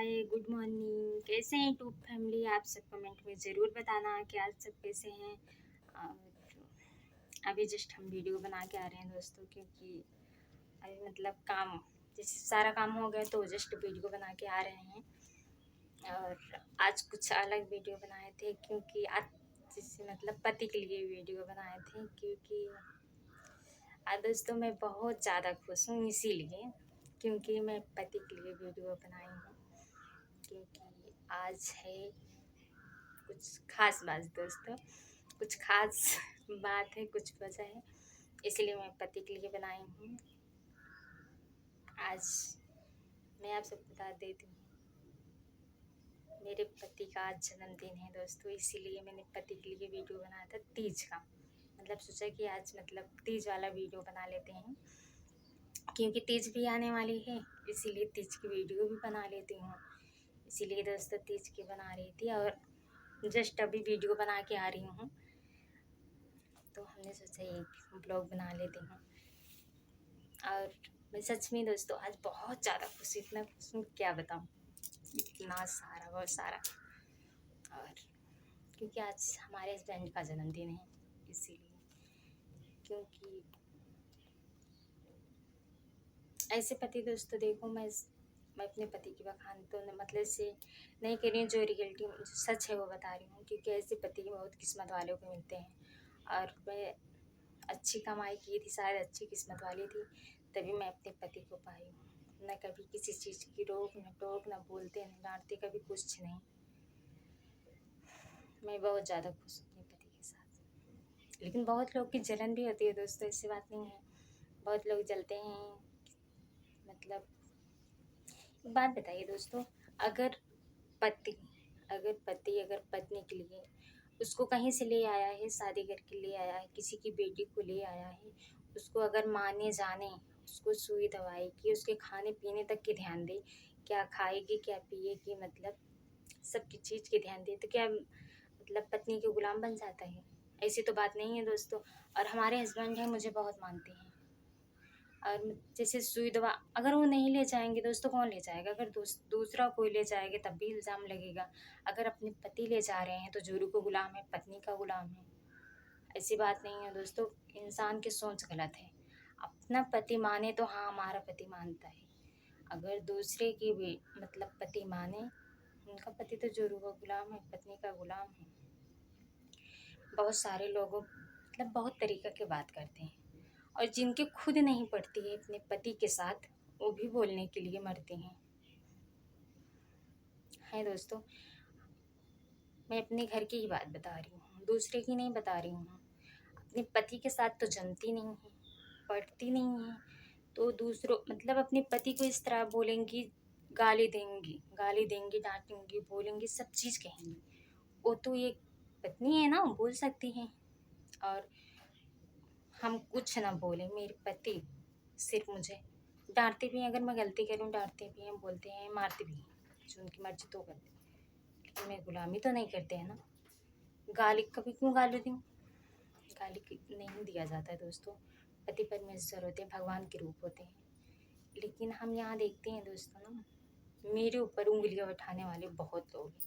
हाय, good morning. कैसे हैं YouTube family? आप सब कमेंट में ज़रूर बताना कि आज सब कैसे हैं। और अभी जस्ट हम वीडियो बना के आ रहे हैं दोस्तों, क्योंकि अभी मतलब काम जैसे सारा काम हो गया तो जस्ट वीडियो बना के आ रहे हैं। और आज कुछ अलग वीडियो बनाए थे, क्योंकि आज जैसे मतलब पति के लिए वीडियो बनाए थे, क्योंकि आज दोस्तों मैं बहुत ज़्यादा खुश हूँ इसीलिए, क्योंकि मैं पति के लिए वीडियो बनाई हूँ। क्योंकि आज है कुछ खास बात दोस्तों, कुछ खास बात है, कुछ वजह है, इसलिए मैं पति के लिए बनाई हूँ। आज मैं आप सबको बता देती हूँ, मेरे पति का आज जन्मदिन है दोस्तों, इसीलिए मैंने पति के लिए वीडियो बनाया था तीज का। मतलब सोचा कि आज मतलब तीज वाला वीडियो बना लेते हैं, क्योंकि तीज भी आने वाली है, इसीलिए तीज की वीडियो भी बना लेती हूँ। इसीलिए दोस्तों तीज की बना रही थी और जस्ट अभी वीडियो बना के आ रही हूँ, तो हमने सोचा एक ब्लॉग बना लेती हूँ। और मैं सच में दोस्तों आज बहुत ज़्यादा खुश, इतना खुश हूँ क्या बताऊँ, इतना सारा बहुत सारा। और क्योंकि आज हमारे हस्बैंड का जन्मदिन है, इसीलिए, क्योंकि ऐसे पति दोस्तों देखो, मैं अपने पति की बखान तो मतलब से नहीं कर रही हूँ, जो रियलिटी जो सच है वो बता रही हूँ, क्योंकि ऐसे पति बहुत किस्मत वालों को मिलते हैं। और मैं अच्छी कमाई की थी, शायद अच्छी किस्मत वाली थी, तभी मैं अपने पति को पाई हूँ। न कभी किसी चीज़ की रोक न टोक, न बोलते न डांटते, कभी कुछ नहीं। मैं बहुत ज़्यादा खुश हूँ अपने पति के साथ। लेकिन बहुत लोग की जलन भी होती है दोस्तों, ऐसी बात नहीं है, बहुत लोग जलते हैं। मतलब एक बात बताइए दोस्तों, अगर पति अगर पत्नी के लिए उसको कहीं से ले आया है, शादी करके ले आया है, किसी की बेटी को ले आया है, उसको अगर माने जाने, उसको सुई दवाई की, उसके खाने पीने तक की ध्यान दे, क्या खाएगी क्या पिएगी, मतलब सबकी चीज़ की ध्यान दे, तो क्या मतलब पत्नी के गुलाम बन जाता है? ऐसी तो बात नहीं है दोस्तों। और हमारे हस्बैंड हैं, मुझे बहुत मानते हैं। और जैसे सुई दवा अगर वो नहीं ले जाएंगे दोस्तों, कौन ले जाएगा? अगर दूसरा कोई ले जाएगा तब भी इल्ज़ाम लगेगा। अगर अपने पति ले जा रहे हैं तो जोरू को गुलाम है, पत्नी का गुलाम है। ऐसी बात नहीं है दोस्तों, इंसान की सोच गलत है। अपना पति माने तो हाँ, हमारा पति मानता है। अगर दूसरे की भी मतलब पति माने, उनका पति तो जोरू का गुलाम है, पत्नी का गुलाम है। बहुत सारे लोगों मतलब बहुत तरीक़े की बात करते हैं, और जिनके खुद नहीं पड़ती है अपने पति के साथ, वो भी बोलने के लिए मरते हैं। है दोस्तों, मैं अपने घर की ही बात बता रही हूँ, दूसरे की नहीं बता रही हूँ। अपने पति के साथ तो जमती नहीं है, पटती नहीं है, तो दूसरों मतलब अपने पति को इस तरह बोलेंगी, गाली देंगी, डांटेंगी, बोलेंगी, सब चीज़ कहेंगी। वो तो एक पत्नी है ना, बोल सकती हैं। और हम कुछ ना बोलें, मेरे पति सिर्फ मुझे डांटते भी हैं, अगर मैं गलती करूँ डांटते भी हैं, बोलते हैं, मारते भी हैं, जो उनकी मर्जी तो करते हैं, लेकिन मैं गुलामी तो नहीं करते हैं ना। गाली कभी क्यों गाली दूँ? नहीं दिया जाता है दोस्तों। पति परमेश्वर होते हैं, भगवान के रूप होते हैं। लेकिन हम यहाँ देखते हैं दोस्तों ना, मेरे ऊपर उंगलियाँ उठाने वाले बहुत लोग हैं,